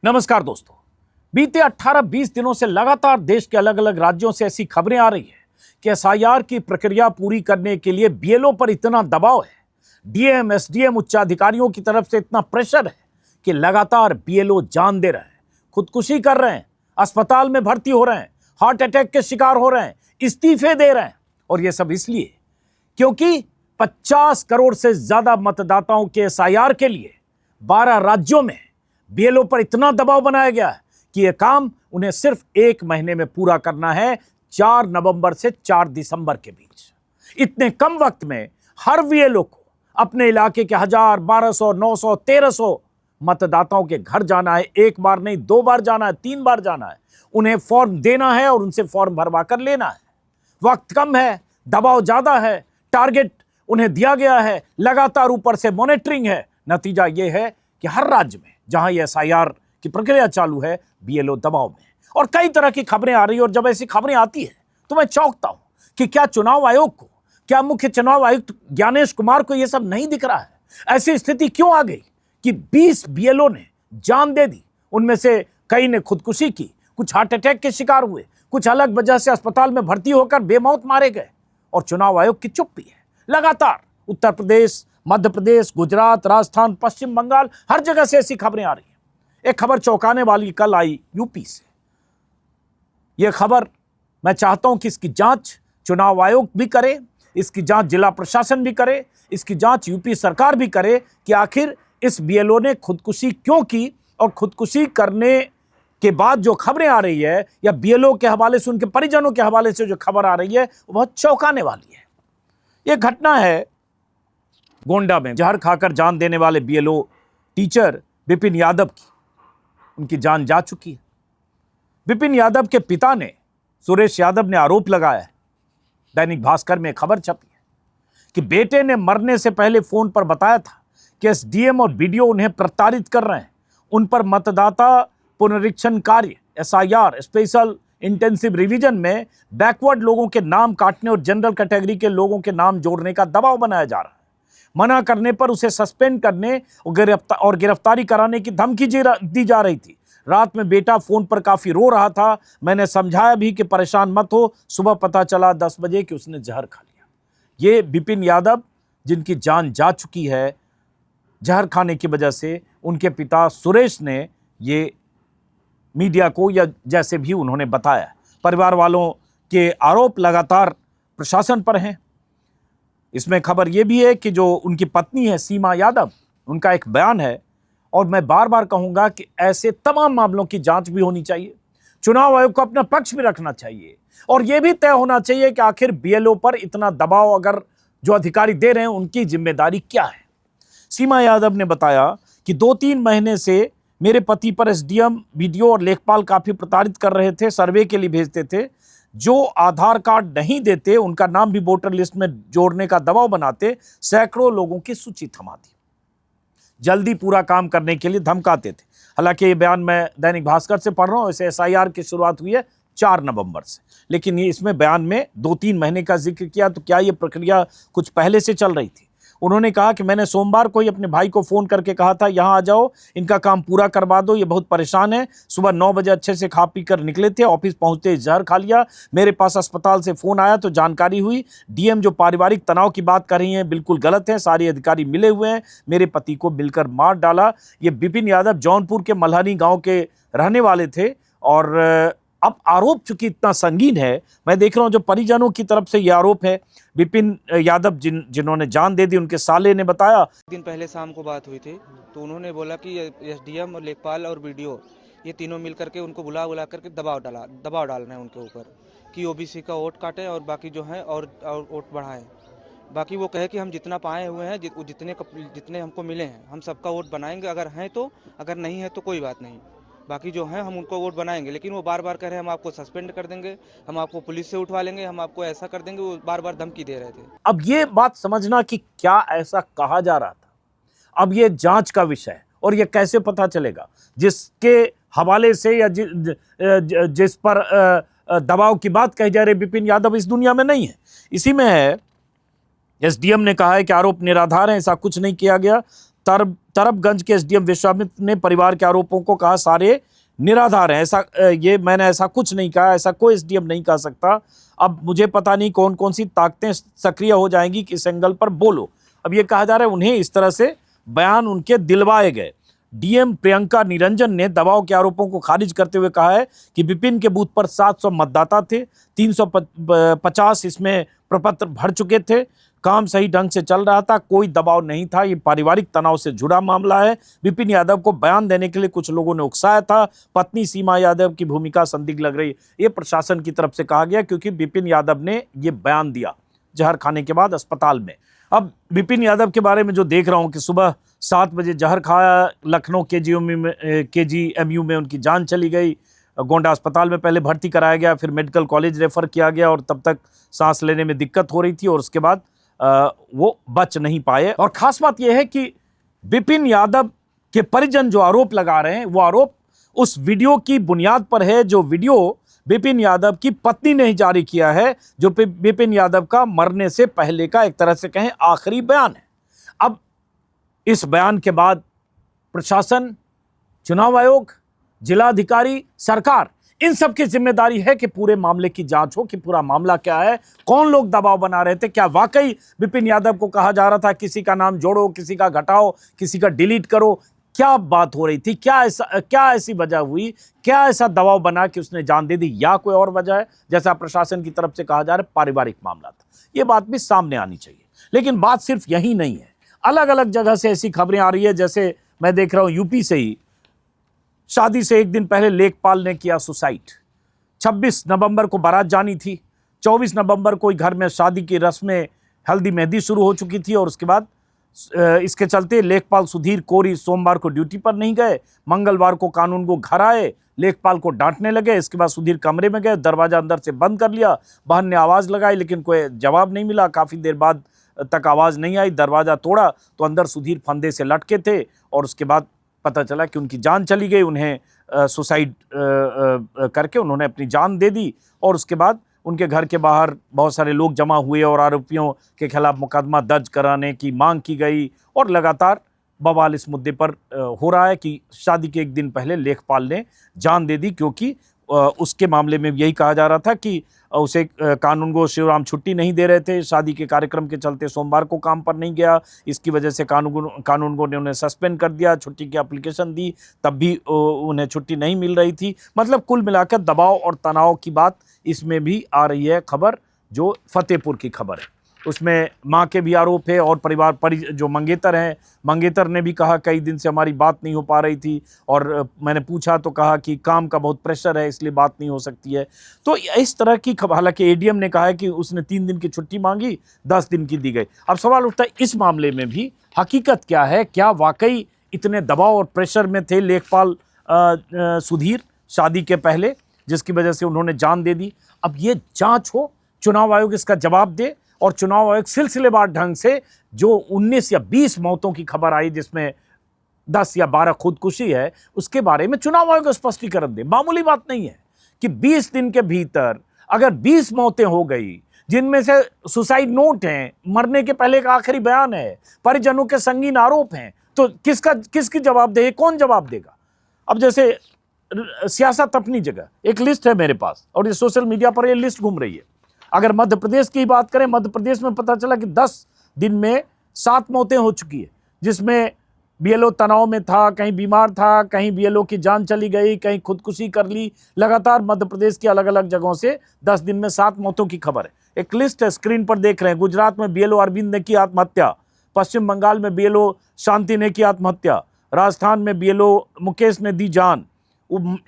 नमस्कार दोस्तों। बीते 18-20 दिनों से लगातार देश के अलग अलग राज्यों से ऐसी खबरें आ रही हैं कि एसआईआर की प्रक्रिया पूरी करने के लिए बीएलओ पर इतना दबाव है, डीएम एसडीएम उच्चाधिकारियों की तरफ से इतना प्रेशर है कि लगातार बीएलओ जान दे रहे हैं, खुदकुशी कर रहे हैं, अस्पताल में भर्ती हो रहे हैं, हार्ट अटैक के शिकार हो रहे हैं, इस्तीफे दे रहे हैं। और यह सब इसलिए क्योंकि 50 करोड़ से ज्यादा मतदाताओं के एसआईआर के लिए 12 राज्यों में बीएलओ पर इतना दबाव बनाया गया है कि यह काम उन्हें सिर्फ 1 महीने में पूरा करना है, 4 नवंबर से 4 दिसंबर के बीच। इतने कम वक्त में हर बीएलओ को अपने इलाके के 1000, 1200, 900, 1300 मतदाताओं के घर जाना है। 1 बार नहीं, 2 बार जाना है, 3 बार जाना है। उन्हें फॉर्म देना है और उनसे फॉर्म भरवा कर लेना है। वक्त कम है, दबाव ज्यादा है, टारगेट उन्हें दिया गया है, लगातार ऊपर से मॉनिटरिंग है। नतीजा यह है कि हर राज्य में जहां ये एसआईआर की प्रक्रिया चालू है, बीएलओ दबाव में। और कई तरह की खबरें आ रही है और जब ऐसी खबरें आती है तो मैं चौंकता हूं कि क्या चुनाव आयोग को, क्या मुख्य चुनाव आयुक्त ज्ञानेश कुमार को यह सब नहीं दिख रहा है? ऐसी स्थिति क्यों आ गई कि 20 बीएलओ ने जान दे दी? उनमें से कई ने खुदकुशी की, कुछ हार्ट अटैक के शिकार हुए, कुछ अलग वजह से अस्पताल में भर्ती होकर बेमौत मारे गए। और चुनाव आयोग की चुप्पी है। लगातार उत्तर प्रदेश, मध्य प्रदेश, गुजरात, राजस्थान, पश्चिम बंगाल, हर जगह से ऐसी खबरें आ रही हैं। एक खबर चौंकाने वाली कल आई यूपी से। यह खबर मैं चाहता हूं कि इसकी जांच चुनाव आयोग भी करे, इसकी जांच जिला प्रशासन भी करे, इसकी जांच यूपी सरकार भी करे कि आखिर इस बीएलओ ने खुदकुशी क्यों की। और खुदकुशी करने के बाद जो खबरें आ रही है या बीएलओ के हवाले से, उनके परिजनों के हवाले से जो खबर आ रही है, वो बहुत चौंकाने वाली है। यह घटना है गोंडा में जहर खाकर जान देने वाले बीएलओ टीचर विपिन यादव की। उनकी जान जा चुकी है। विपिन यादव के पिता ने, सुरेश यादव ने आरोप लगाया है, दैनिक भास्कर में खबर छपी है कि बेटे ने मरने से पहले फोन पर बताया था कि एसडीएम और बीडीओ उन्हें प्रताड़ित कर रहे हैं। उन पर मतदाता पुनरीक्षण कार्य एसआईआर स्पेशल इंटेंसिव रिवीजन में बैकवर्ड लोगों के नाम काटने और जनरल कैटेगरी के लोगों के नाम जोड़ने का दबाव बनाया जा रहा है। मना करने पर उसे सस्पेंड करने और गिरफ्तारी कराने की धमकी दी जा रही थी। रात में बेटा फोन पर काफी रो रहा था। मैंने समझाया भी कि परेशान मत हो। सुबह पता चला 10 बजे कि उसने जहर खा लिया। ये विपिन यादव जिनकी जान जा चुकी है जहर खाने की वजह से, उनके पिता सुरेश ने ये मीडिया को, या जैसे भी उन्होंने बताया, परिवार वालों के आरोप लगातार प्रशासन पर हैं। इसमें खबर यह भी है कि जो उनकी पत्नी है सीमा यादव, उनका एक बयान है। और मैं बार बार कहूंगा कि ऐसे तमाम मामलों की जांच भी होनी चाहिए। चुनाव आयोग को अपना पक्ष भी रखना चाहिए और यह भी तय होना चाहिए कि आखिर बीएलओ पर इतना दबाव अगर जो अधिकारी दे रहे हैं, उनकी जिम्मेदारी क्या है। सीमा यादव ने बताया कि 2-3 महीने से मेरे पति पर एसडीएम, बीडीओ और लेखपाल काफी प्रताड़ित कर रहे थे। सर्वे के लिए भेजते थे, जो आधार कार्ड नहीं देते उनका नाम भी वोटर लिस्ट में जोड़ने का दबाव बनाते, सैकड़ों लोगों की सूची थमा दी, जल्दी पूरा काम करने के लिए धमकाते थे। हालांकि ये बयान मैं दैनिक भास्कर से पढ़ रहा हूं। वैसे एसआईआर की शुरुआत हुई है 4 नवंबर से, लेकिन ये इसमें बयान में 2-3 महीने का जिक्र किया। तो क्या ये प्रक्रिया कुछ पहले से चल रही थी? उन्होंने कहा कि मैंने सोमवार को ही अपने भाई को फोन करके कहा था, यहाँ आ जाओ, इनका काम पूरा करवा दो, ये बहुत परेशान है। सुबह 9 बजे अच्छे से खा पी कर निकले थे, ऑफिस पहुंचते ही जहर खा लिया। मेरे पास अस्पताल से फोन आया तो जानकारी हुई। डीएम जो पारिवारिक तनाव की बात कर रही हैं बिल्कुल गलत है। सारे अधिकारी मिले हुए हैं, मेरे पति को मिलकर मार डाला। ये विपिन यादव जौनपुर के मल्हानी गाँव के रहने वाले थे। और अब आरोप चूंकि इतना संगीन है, मैं देख रहा हूं जो परिजनों की तरफ से यह आरोप है। विपिन यादव जिन्होंने जान दे दी, उनके साले ने बताया, दिन पहले शाम को बात हुई थी तो उन्होंने बोला कि एसडीएम और लेखपाल और बीडीओ ये तीनों मिल करके उनको बुला करके दबाव डालना है उनके ऊपर कि ओबीसी का वोट काटे और बाकी जो है और वोट बढ़ाएं। बाकी वो कहे कि हम जितना पाए हुए हैं, जितने हमको मिले हैं, हम सबका वोट बनाएंगे, अगर हैं तो, अगर नहीं है तो कोई बात नहीं, बाकी जो है हम उनको वोट बनाएंगे। लेकिन वो बार बार कह रहे हैं हम आपको सस्पेंड कर देंगे, हम आपको पुलिस से उठवा लेंगे, हम आपको ऐसा कर देंगे। वो बार बार धमकी दे रहे थे। अब ये बात समझना कि क्या ऐसा कहा जा रहा था, अब ये जांच का विषय है। और ये कैसे पता चलेगा? जिसके हवाले से या जिस पर दबाव की बात कही जा रही, विपिन यादव इस दुनिया में नहीं है। इसी में है, एसडीएम ने कहा है कि आरोप निराधार है, ऐसा कुछ नहीं किया गया। तरबगंज के एसडीएम विश्वामित्र ने परिवार के आरोपों को कहा सारे निराधार हैं। मैंने ऐसा कुछ नहीं कहा, ऐसा कोई एसडीएम नहीं कह सकता। अब मुझे पता नहीं कौन कौन सी ताकतें सक्रिय हो जाएंगी कि इस एंगल पर बोलो। अब ये कहा जा रहा है उन्हें इस तरह से बयान उनके दिलवाए गए। डीएम प्रियंका निरंजन ने दबाव के आरोपों को खारिज करते हुए कहा है कि विपिन के बूथ पर 700 मतदाता थे, 350 इसमें प्रपत्र भर चुके थे, काम सही ढंग से चल रहा था, कोई दबाव नहीं था, ये पारिवारिक तनाव से जुड़ा मामला है। विपिन यादव को बयान देने के लिए कुछ लोगों ने उकसाया था। पत्नी सीमा यादव की भूमिका संदिग्ध लग रही, ये प्रशासन की तरफ से कहा गया क्योंकि विपिन यादव ने ये बयान दिया जहर खाने के बाद अस्पताल में। अब विपिन यादव के बारे में जो देख रहा हूं कि सुबह 7 बजे जहर खाया, लखनऊ केजीएमयू में उनकी जान चली गई, गोंडा अस्पताल में पहले भर्ती कराया गया, फिर मेडिकल कॉलेज रेफर किया गया और तब तक सांस लेने में दिक्कत हो रही थी और उसके बाद वो बच नहीं पाए। और खास बात यह है कि विपिन यादव के परिजन जो आरोप लगा रहे हैं वो आरोप उस वीडियो की बुनियाद पर है जो वीडियो विपिन यादव की पत्नी ने ही जारी किया है, जो विपिन यादव का मरने से पहले का एक तरह से कहें आखिरी बयान है। अब इस बयान के बाद प्रशासन, चुनाव आयोग, जिलाधिकारी, सरकार, इन सब की जिम्मेदारी है कि पूरे मामले की जांच हो कि पूरा मामला क्या है, कौन लोग दबाव बना रहे थे, क्या वाकई विपिन यादव को कहा जा रहा था किसी का नाम जोड़ो, किसी का घटाओ, किसी का डिलीट करो, क्या बात हो रही थी, क्या ऐसी वजह हुई, क्या ऐसा दबाव बना कि उसने जान दे दी, या कोई और वजह है जैसा प्रशासन की तरफ से कहा जा रहा है पारिवारिक मामला था। ये बात भी सामने आनी चाहिए। लेकिन बात सिर्फ यही नहीं है, अलग अलग जगह से ऐसी खबरें आ रही है। जैसे मैं देख रहा हूं यूपी से ही शादी से एक दिन पहले लेखपाल ने किया सुसाइड। 26 नवंबर को बारात जानी थी, 24 नवंबर को घर में शादी की रस्में, हल्दी मेहंदी शुरू हो चुकी थी और उसके बाद इसके चलते लेखपाल सुधीर कोरी सोमवार को ड्यूटी पर नहीं गए। मंगलवार को कानून को घर आए, लेखपाल को डांटने लगे। इसके बाद सुधीर कमरे में गए, दरवाजा अंदर से बंद कर लिया। बहन ने आवाज़ लगाई लेकिन कोई जवाब नहीं मिला। काफ़ी देर बाद तक आवाज़ नहीं आई, दरवाज़ा तोड़ा तो अंदर सुधीर फंदे से लटके थे और उसके बाद पता चला कि उनकी जान चली गई। उन्हें सुसाइड करके उन्होंने अपनी जान दे दी और उसके बाद उनके घर के बाहर बहुत सारे लोग जमा हुए और आरोपियों के खिलाफ मुकदमा दर्ज कराने की मांग की गई। और लगातार बवाल इस मुद्दे पर हो रहा है कि शादी के एक दिन पहले लेखपाल ने जान दे दी, क्योंकि उसके मामले में यही कहा जा रहा था कि उसे कानूनगो शिवराम छुट्टी नहीं दे रहे थे। शादी के कार्यक्रम के चलते सोमवार को काम पर नहीं गया, इसकी वजह से कानूनगो ने उन्हें सस्पेंड कर दिया। छुट्टी की एप्लीकेशन दी तब भी उन्हें छुट्टी नहीं मिल रही थी। मतलब कुल मिलाकर दबाव और तनाव की बात इसमें भी आ रही है खबर, जो फतेहपुर की खबर है। उसमें मां के भी आरोप है और जो मंगेतर हैं, मंगेतर ने भी कहा कई दिन से हमारी बात नहीं हो पा रही थी और मैंने पूछा तो कहा कि काम का बहुत प्रेशर है इसलिए बात नहीं हो सकती है। तो इस तरह की खबर, हालांकि एडीएम ने कहा है कि उसने 3 दिन की छुट्टी मांगी, 10 दिन की दी गई। अब सवाल उठता है इस मामले में भी हकीकत क्या है, क्या वाकई इतने दबाव और प्रेशर में थे लेखपाल सुधीर शादी के पहले, जिसकी वजह से उन्होंने जान दे दी। अब ये जांच हो, चुनाव आयोग इसका जवाब दे और चुनाव आयोग सिलसिलेवार ढंग से जो 19 या 20 मौतों की खबर आई जिसमें 10 या 12 खुदकुशी है, उसके बारे में चुनाव आयोग स्पष्टीकरण दे। मामूली बात नहीं है कि 20 दिन के भीतर अगर 20 मौतें हो गई, जिनमें से सुसाइड नोट हैं, मरने के पहले का आखिरी बयान है, परिजनों के संगीन आरोप हैं, तो किसकी जवाबदेही, कौन जवाब देगा? अब जैसे सियासत अपनी जगह, एक लिस्ट है मेरे पास और ये सोशल मीडिया पर ये लिस्ट घूम रही है। अगर मध्य प्रदेश की बात करें, मध्य प्रदेश में पता चला कि 10 दिन में 7 मौतें हो चुकी है, जिसमें बीएलओ तनाव में था, कहीं बीमार था, कहीं बीएलओ की जान चली गई, कहीं खुदकुशी कर ली। लगातार मध्य प्रदेश की अलग अलग जगहों से 10 दिन में 7 मौतों की खबर है। एक लिस्ट है, स्क्रीन पर देख रहे हैं। गुजरात में बीएलओ अरविंद ने की आत्महत्या, पश्चिम बंगाल में बीएलओ शांति ने की आत्महत्या, राजस्थान में बीएलओ मुकेश ने दी जान,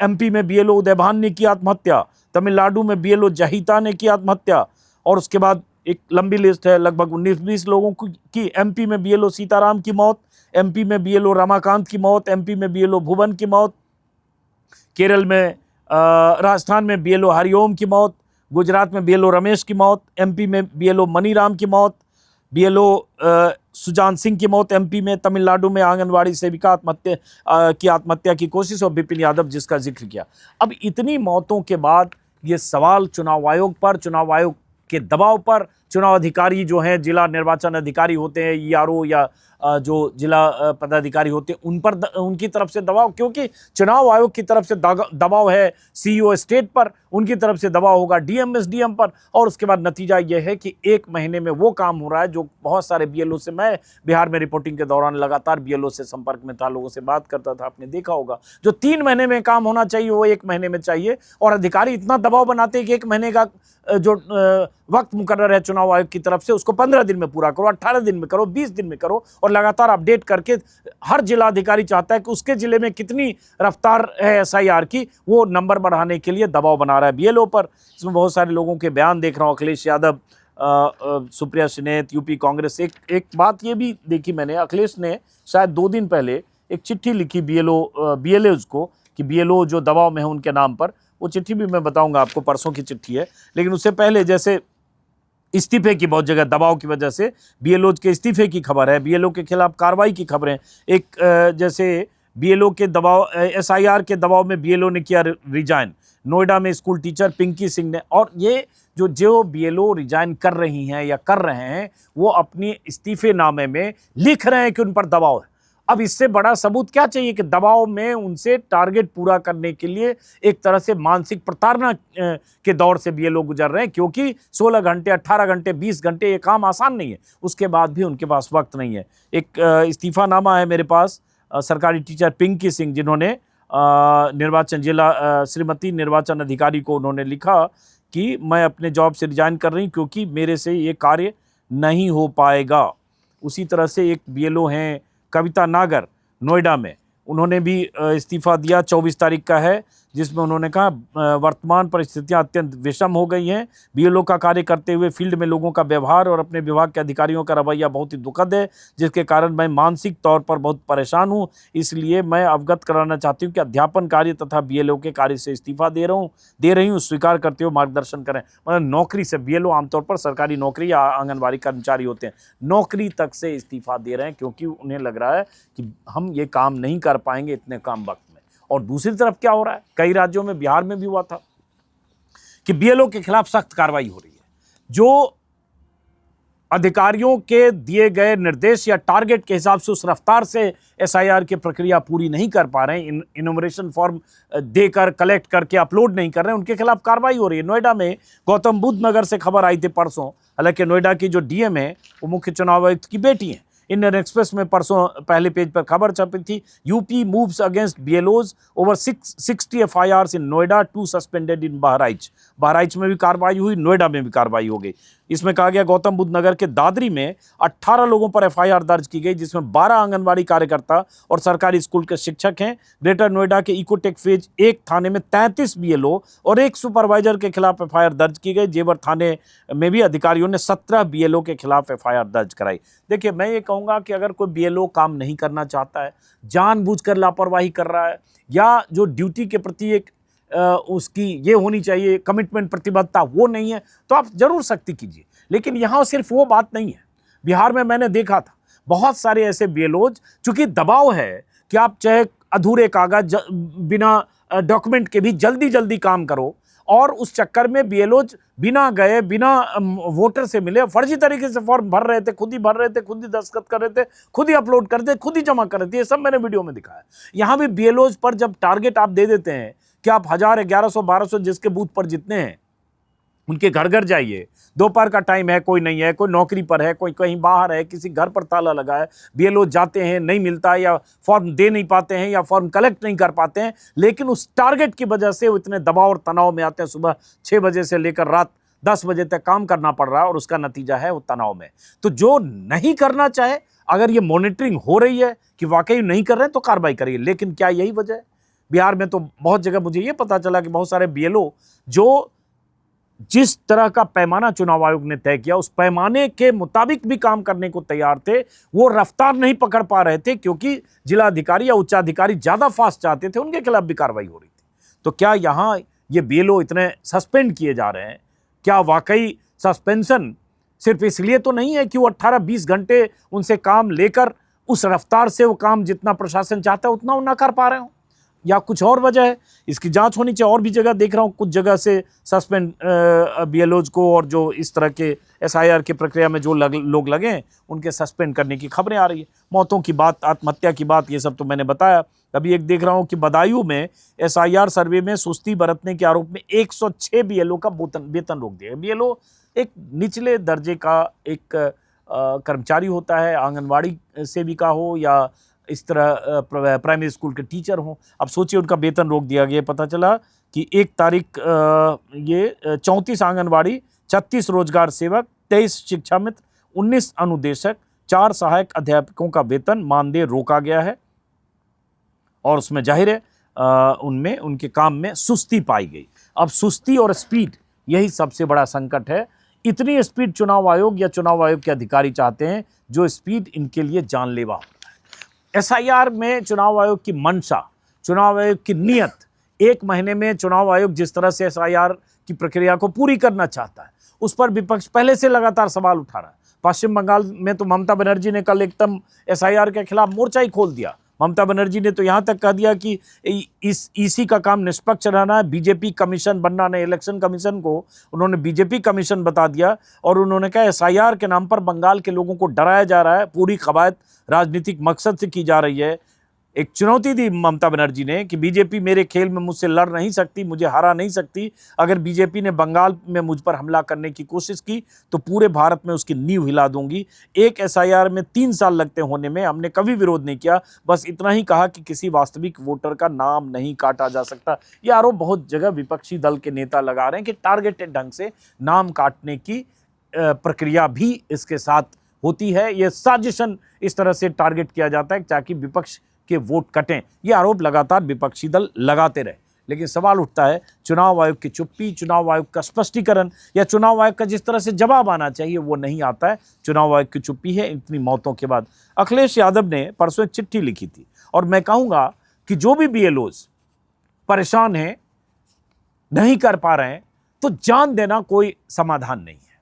एमपी में बीएलओ उदयभान ने की आत्महत्या, तमिलनाडु में बीएलओ जहिता ने की आत्महत्या और उसके बाद एक लंबी लिस्ट है, लगभग 19-20 लोगों की। एमपी में बीएलओ सीताराम की मौत, एमपी में बीएलओ रमाकांत की मौत, एमपी में बीएलओ भुवन की मौत, केरल में राजस्थान में बीएलओ हरिओम की मौत, गुजरात में बीएलओ रमेश की मौत, एमपी में बीएलओ मनीराम की मौत, बीएलओ सुजान सिंह की मौत एमपी में, तमिलनाडु में आंगनवाड़ी सेविका आत्महत्या की कोशिश और विपिन यादव जिसका जिक्र किया। अब इतनी मौतों के बाद ये सवाल चुनाव आयोग पर, चुनाव आयोग के दबाव पर, चुनाव अधिकारी जो हैं, जिला निर्वाचन अधिकारी होते हैं, ईआरओ या जो जिला पदाधिकारी होते हैं, उन पर उनकी तरफ से दबाव, क्योंकि चुनाव आयोग की तरफ से दबाव है सीईओ स्टेट पर, उनकी तरफ से दबाव होगा डीएम एसडीएम पर, और उसके बाद नतीजा यह है कि 1 महीने में वो काम हो रहा है जो बहुत सारे बीएलओ से, मैं बिहार में रिपोर्टिंग के दौरान लगातार बीएलओ से संपर्क में था, लोगों से बात करता था, आपने देखा होगा, जो 3 महीने में काम होना चाहिए वो 1 महीने में चाहिए, और अधिकारी इतना दबाव बनाते हैं कि 1 महीने का जो वक्त मुकर्रर है चुनाव आयोग की तरफ से, उसको 15 दिन में पूरा करो, 18 दिन में करो, 20 दिन में करो, और लगातार अपडेट करके हर जिला अधिकारी चाहता है कि उसके जिले में कितनी रफ्तार है एसआईआर की, वो नंबर बढ़ाने के लिए दबाव बना रहा है बीएलओ पर। इसमें बहुत सारे लोगों के बयान देख रहा हूँ, अखिलेश यादव, सुप्रिया सिनेत, यूपी कांग्रेस। एक बात ये भी देखी मैंने, अखिलेश ने शायद 2 दिन पहले एक चिट्ठी लिखी बीएलओज को कि बीएलओ जो दबाव में है उनके नाम पर, वो चिट्ठी भी मैं बताऊंगा आपको, परसों की चिट्ठी है। लेकिन उससे पहले जैसे इस्तीफे की बहुत जगह दबाव की वजह से बीएलओ के इस्तीफे की खबर है, बीएलओ के खिलाफ कार्रवाई की खबरें, एक जैसे बीएलओ के दबाव, एसआईआर के दबाव में बीएलओ ने किया रिजाइन, नोएडा में स्कूल टीचर पिंकी सिंह ने, और ये जो बीएलओ रिजाइन कर रही हैं या कर रहे हैं, वो अपनी इस्तीफे नामे में लिख रहे हैं कि उन पर दबाव है। अब इससे बड़ा सबूत क्या चाहिए कि दबाव में उनसे टारगेट पूरा करने के लिए एक तरह से मानसिक प्रताड़ना के दौर से बीएलओ गुजर रहे हैं, क्योंकि 16 घंटे, 18 घंटे, 20 घंटे ये काम आसान नहीं है, उसके बाद भी उनके पास वक्त नहीं है। एक इस्तीफानामा है मेरे पास सरकारी टीचर पिंकी सिंह, जिन्होंने निर्वाचन जिला श्रीमती निर्वाचन अधिकारी को उन्होंने लिखा कि मैं अपने जॉब से रिजाइन कर रही हूँ क्योंकि मेरे से ये कार्य नहीं हो पाएगा। उसी तरह से एक बीएलओ हैं कविता नागर, नोएडा में, उन्होंने भी इस्तीफा दिया, 24 तारीख का है, जिसमें उन्होंने कहा वर्तमान परिस्थितियां अत्यंत विषम हो गई हैं, बीएलओ का कार्य करते हुए फील्ड में लोगों का व्यवहार और अपने विभाग के अधिकारियों का रवैया बहुत ही दुखद है, जिसके कारण मैं मानसिक तौर पर बहुत परेशान हूं। इसलिए मैं अवगत कराना चाहती हूं कि अध्यापन कार्य तथा बीएलओ के कार्य से इस्तीफा दे रही हूँ, स्वीकार करते हुए मार्गदर्शन करें। मतलब नौकरी से, बीएलओ आमतौर पर सरकारी नौकरी या आंगनबाड़ी कर्मचारी होते हैं, नौकरी तक से इस्तीफा दे रहे हैं क्योंकि उन्हें लग रहा है कि हम ये काम नहीं कर पाएंगे इतने कम वक्त में। और दूसरी तरफ क्या हो रहा है, कई राज्यों में, बिहार में भी हुआ था कि बीएलओ के खिलाफ सख्त कार्रवाई हो रही है, जो अधिकारियों के दिए गए निर्देश या टारगेट के हिसाब से उस रफ्तार से एसआईआर की प्रक्रिया पूरी नहीं कर पा रहे हैं, इनोमरेशन फॉर्म देकर कलेक्ट करके अपलोड नहीं कर रहे हैं, उनके खिलाफ कार्रवाई हो रही है। नोएडा में गौतम बुद्ध नगर से खबर आई थी परसों, हालांकि नोएडा की जो डीएम है वो मुख्य चुनाव आयुक्त की बेटी हैं। इंडियन एक्सप्रेस में परसों पहले पेज पर खबर छपी थी, UP moves against BLOs, over 60 FIRs in Noida, 2 suspended in Bahraich. Bahraich में भी कार्रवाई हुई, नोएडा में भी कार्रवाई हो गई। इसमें कहा गया गौतम बुद्ध नगर के दादरी में 18 लोगों पर एफआईआर दर्ज की गई, जिसमें 12 आंगनबाड़ी कार्यकर्ता और सरकारी स्कूल के शिक्षक हैं। ग्रेटर नोएडा के इकोटेक फेज 1 थाने में 33 बीएलओ और 1 सुपरवाइजर के खिलाफ एफआईआर दर्ज की गई। जेवर थाने में भी अधिकारियों ने 17 बीएलओ के खिलाफ एफआईआर दर्ज कराई। देखिए, मैं ये कहूँगा कि अगर कोई बीएलओ काम नहीं करना चाहता है, जानबूझकर लापरवाही कर रहा है, या जो ड्यूटी के प्रति एक उसकी ये होनी चाहिए कमिटमेंट, प्रतिबद्धता, वो नहीं है, तो आप जरूर सख्ती कीजिए। लेकिन यहाँ सिर्फ वो बात नहीं है। बिहार में मैंने देखा था बहुत सारे ऐसे बीएलओज, चूंकि दबाव है कि आप चाहे अधूरे कागज बिना डॉक्यूमेंट के भी जल्दी जल्दी काम करो, और उस चक्कर में बीएलओज बिना गए, बिना वोटर से मिले, फर्जी तरीके से फॉर्म भर रहे थे, खुद ही भर रहे थे, खुद ही दस्तखत कर रहे थे, खुद ही अपलोड कर रहे थे, खुद ही जमा कर रहे थे। ये सब मैंने वीडियो में दिखाया। यहाँ भी बीएलओज पर जब टारगेट आप दे देते हैं कि आप 1000, 1100, 1200 जिसके बूथ पर जितने हैं उनके घर घर जाइए, दोपहर का टाइम है, कोई नहीं है, कोई नौकरी पर है, कोई कहीं बाहर है, किसी घर पर ताला लगा है, बीएलओ जाते हैं, नहीं मिलता है, या फॉर्म दे नहीं पाते हैं, या फॉर्म कलेक्ट नहीं कर पाते हैं, लेकिन उस टारगेट की वजह से वो इतने दबाव और तनाव में आते हैं। सुबह 6 बजे से लेकर रात 10 बजे तक काम करना पड़ रहा है, और उसका नतीजा है वो तनाव में। तो जो नहीं करना चाहे, अगर ये मॉनिटरिंग हो रही है कि वाकई नहीं कर रहे हैं, तो कार्रवाई करिए। लेकिन क्या यही वजह है? बिहार में तो बहुत जगह मुझे ये पता चला कि बहुत सारे बीएलओ जो जिस तरह का पैमाना चुनाव आयोग ने तय किया, उस पैमाने के मुताबिक भी काम करने को तैयार थे, वो रफ्तार नहीं पकड़ पा रहे थे, क्योंकि जिलाधिकारी या उच्चाधिकारी ज्यादा फास्ट चाहते थे, उनके खिलाफ भी कार्रवाई हो रही थी। तो क्या यहाँ ये बीएलओ इतने सस्पेंड किए जा रहे हैं, क्या वाकई सस्पेंशन सिर्फ इसलिए तो नहीं है कि वो 18-20 घंटे उनसे काम लेकर उस रफ्तार से वो काम जितना प्रशासन चाहता है उतना वो ना कर पा रहे हो? या कुछ और वजह है? इसकी जांच होनी चाहिए। और भी जगह देख रहा हूँ कुछ जगह से सस्पेंड बीएलओज को, और जो इस तरह के एसआईआर की प्रक्रिया में जो लोग लगे हैं उनके सस्पेंड करने की खबरें आ रही है। मौतों की बात, आत्महत्या की बात, ये सब तो मैंने बताया। अभी एक देख रहा हूँ कि बदायूं में एसआईआर सर्वे में सुस्ती बरतने के आरोप में 106 बीएलओ का वेतन रोक दिया। बीएलओ एक निचले दर्जे का एक कर्मचारी होता है, आंगनवाड़ी सेविका हो या इस तरह प्राइमरी स्कूल के टीचर हों। अब सोचिए उनका वेतन रोक दिया गया। पता चला कि 1 तारीख ये 34 आंगनवाड़ी, 36 रोजगार सेवक, 23 शिक्षा मित्र, 19 अनुदेशक, 4 सहायक अध्यापकों का वेतन मानदेय रोका गया है। और उसमें जाहिर है उनमें उनके काम में सुस्ती पाई गई। अब सुस्ती और स्पीड, यही सबसे बड़ा संकट है। इतनी स्पीड चुनाव आयोग या चुनाव आयोग के अधिकारी चाहते हैं जो स्पीड इनके लिए जानलेवा होता है। एसआईआर में चुनाव आयोग की मंशा, चुनाव आयोग की नीयत, 1 महीने में चुनाव आयोग जिस तरह से एसआईआर की प्रक्रिया को पूरी करना चाहता है, उस पर विपक्ष पहले से लगातार सवाल उठा रहा है। पश्चिम बंगाल में तो ममता बनर्जी ने कल एकदम एसआईआर के खिलाफ मोर्चा ही खोल दिया। ममता बनर्जी ने तो यहाँ तक कह दिया कि इस ईसी का काम निष्पक्ष रहना है, बीजेपी कमीशन बनना नहीं। इलेक्शन कमीशन को उन्होंने बीजेपी कमीशन बता दिया और उन्होंने कहा एसआईआर के नाम पर बंगाल के लोगों को डराया जा रहा है, पूरी कवायद राजनीतिक मकसद से की जा रही है। एक चुनौती दी ममता बनर्जी ने कि बीजेपी मेरे खेल में मुझसे लड़ नहीं सकती, मुझे हरा नहीं सकती। अगर बीजेपी ने बंगाल में मुझ पर हमला करने की कोशिश की तो पूरे भारत में उसकी नींव हिला दूंगी। एक एसआईआर में 3 साल लगते होने में हमने कभी विरोध नहीं किया, बस इतना ही कहा कि किसी वास्तविक वोटर का नाम नहीं काटा जा सकता। ये आरोप बहुत जगह विपक्षी दल के नेता लगा रहे हैं कि टारगेटेड ढंग से नाम काटने की प्रक्रिया भी इसके साथ होती है। ये साजिशन इस तरह से टारगेट किया जाता है ताकि विपक्ष के वोट कटें। ये आरोप लगातार विपक्षी दल लगाते रहे। लेकिन सवाल उठता है, चुनाव आयोग की चुप्पी, चुनाव आयोग का स्पष्टीकरण या चुनाव आयोग का जिस तरह से जवाब आना चाहिए वो नहीं आता है। चुनाव आयोग की चुप्पी है इतनी मौतों के बाद। अखिलेश यादव ने परसों एक चिट्ठी लिखी थी और मैं कहूँगा कि जो भी बीएलओज परेशान हैं, नहीं कर पा रहे हैं, तो जान देना कोई समाधान नहीं है।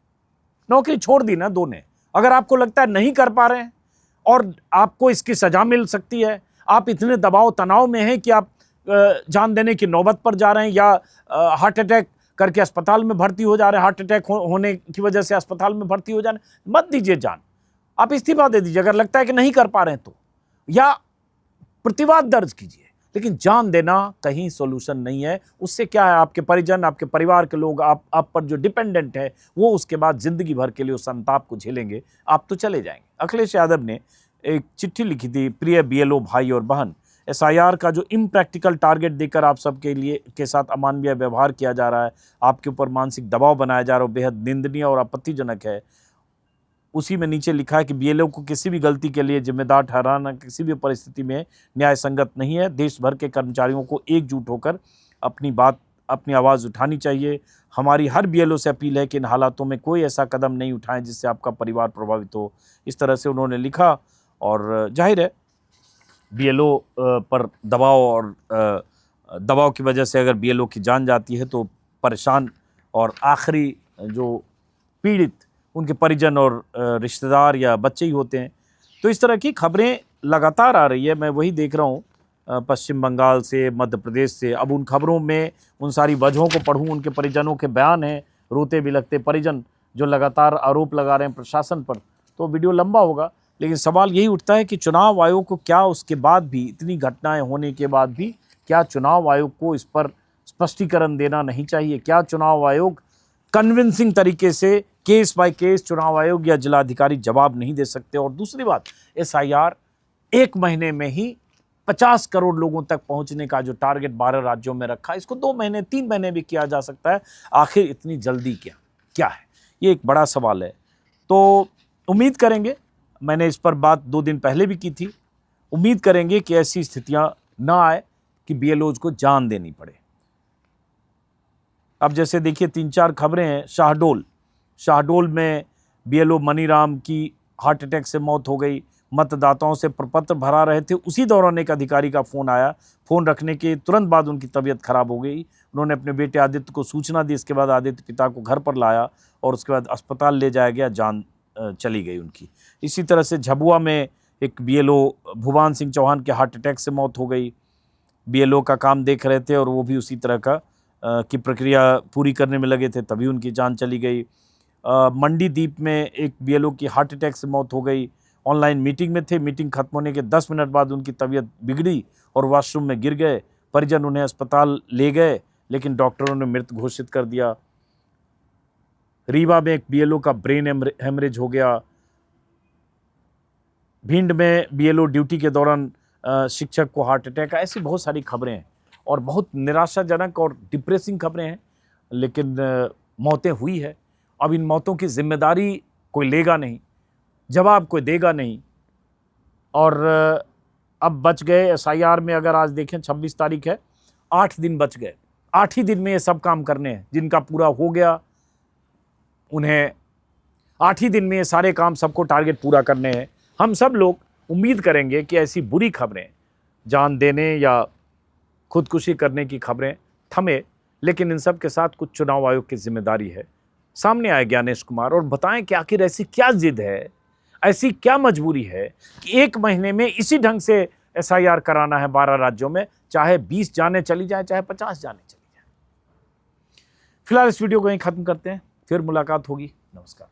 नौकरी छोड़ दी ना दो ने। अगर आपको लगता है नहीं कर पा रहे हैं और आपको इसकी सजा मिल सकती है, आप इतने दबाव तनाव में हैं कि आप जान देने की नौबत पर जा रहे हैं या हार्ट अटैक करके अस्पताल में भर्ती हो जा रहे हैं, हार्ट अटैक होने की वजह से अस्पताल में भर्ती हो जा रहे हैं, मत दीजिए जान, आप इस्तीफा दे दीजिए। अगर लगता है कि नहीं कर पा रहे हैं तो, या प्रतिवाद दर्ज कीजिए। लेकिन जान देना कहीं सोल्यूशन नहीं है। उससे क्या है, आपके परिजन, आपके परिवार के लोग, आप पर जो डिपेंडेंट है वो उसके बाद जिंदगी भर के लिए उस संताप को झेलेंगे, आप तो चले जाएंगे। अखिलेश यादव ने एक चिट्ठी लिखी थी, प्रिय बीएलओ भाई और बहन, एसआईआर का जो इम्प्रैक्टिकल टारगेट देकर आप सबके लिए के साथ अमानवीय व्यवहार किया जा रहा है, आपके ऊपर मानसिक दबाव बनाया जा रहा है, बेहद निंदनीय और आपत्तिजनक है। उसी में नीचे लिखा है कि बीएलओ को किसी भी गलती के लिए जिम्मेदार ठहराना किसी भी परिस्थिति में न्याय संगत नहीं है। देश भर के कर्मचारियों को एकजुट होकर अपनी आवाज़ उठानी चाहिए। हमारी हर बीएलओ से अपील है कि इन हालातों में कोई ऐसा कदम नहीं उठाएं जिससे आपका परिवार प्रभावित हो। इस तरह से उन्होंने लिखा। और जाहिर है बीएलओ पर दबाव और दबाव की वजह से अगर बीएलओ की जान जाती है तो परेशान और आखिरी जो पीड़ित उनके परिजन और रिश्तेदार या बच्चे ही होते हैं। तो इस तरह की खबरें लगातार आ रही है। मैं वही देख रहा हूँ पश्चिम बंगाल से, मध्य प्रदेश से। अब उन खबरों में उन सारी वजहों को पढ़ूँ, उनके परिजनों के बयान हैं, रोते बिलखते परिजन जो लगातार आरोप लगा रहे हैं प्रशासन पर, तो वीडियो लंबा होगा। लेकिन सवाल यही उठता है कि चुनाव आयोग को क्या उसके बाद भी, इतनी घटनाएं होने के बाद भी, क्या चुनाव आयोग को इस पर स्पष्टीकरण देना नहीं चाहिए? क्या चुनाव आयोग कन्विंसिंग तरीके से केस बाय केस चुनाव आयोग या जिलाधिकारी जवाब नहीं दे सकते? और दूसरी बात, एसआईआर 1 महीने में ही 50 करोड़ लोगों तक पहुंचने का जो टारगेट 12 राज्यों में रखा, इसको 2 महीने 3 महीने भी किया जा सकता है। आखिर इतनी जल्दी क्या है? ये एक बड़ा सवाल है। तो उम्मीद करेंगे, मैंने इस पर बात 2 दिन पहले भी की थी, उम्मीद करेंगे कि ऐसी स्थितियां ना आए कि बीएलओज को जान देनी पड़े। अब जैसे देखिए 3-4 खबरें हैं। शाहडोल में बीएलओ मनीराम की हार्ट अटैक से मौत हो गई। मतदाताओं से प्रपत्र भरा रहे थे, उसी दौरान एक अधिकारी का फ़ोन आया। फ़ोन रखने के तुरंत बाद उनकी तबीयत खराब हो गई। उन्होंने अपने बेटे आदित्य को सूचना दी। इसके बाद आदित्य पिता को घर पर लाया और उसके बाद अस्पताल ले जाया गया, जान चली गई उनकी। इसी तरह से झाबुआ में एक बीएलओ भुवान सिंह चौहान के हार्ट अटैक से मौत हो गई। बीएलओ का काम देख रहे थे और वो भी उसी तरह का की प्रक्रिया पूरी करने में लगे थे, तभी उनकी जान चली गई। मंडी द्वीप में एक बीएलओ की हार्ट अटैक से मौत हो गई। ऑनलाइन मीटिंग में थे, मीटिंग खत्म होने के 10 मिनट बाद उनकी तबीयत बिगड़ी और वॉशरूम में गिर गए। परिजन उन्हें अस्पताल ले गए, लेकिन डॉक्टरों ने मृत घोषित कर दिया। रीवा में एक बीएलओ का ब्रेन हेमरेज हो गया। भिंड में बीएलओ ड्यूटी के दौरान शिक्षक को हार्ट अटैक। ऐसी बहुत सारी खबरें हैं और बहुत निराशाजनक और डिप्रेसिंग खबरें हैं, लेकिन मौतें हुई है। अब इन मौतों की जिम्मेदारी कोई लेगा नहीं, जवाब कोई देगा नहीं। और अब बच गए एसआईआर में, अगर आज देखें 26 तारीख है, 8 दिन बच गए। 8 ही दिन में ये सब काम करने हैं। जिनका पूरा हो गया उन्हें 8 ही दिन में ये सारे काम, सबको टारगेट पूरा करने हैं। हम सब लोग उम्मीद करेंगे कि ऐसी बुरी खबरें, जान देने या खुदकुशी करने की खबरें थमे, लेकिन इन सब के साथ कुछ चुनाव आयोग की जिम्मेदारी है। सामने आए ज्ञानेश कुमार और बताएं कि आखिर ऐसी क्या जिद है, ऐसी क्या मजबूरी है कि 1 महीने में इसी ढंग से एसआईआर कराना है 12 राज्यों में, चाहे 20 जाने चली जाए, चाहे 50 जाने चली जाए। फिलहाल इस वीडियो को यहीं खत्म करते हैं, फिर मुलाकात होगी। नमस्कार।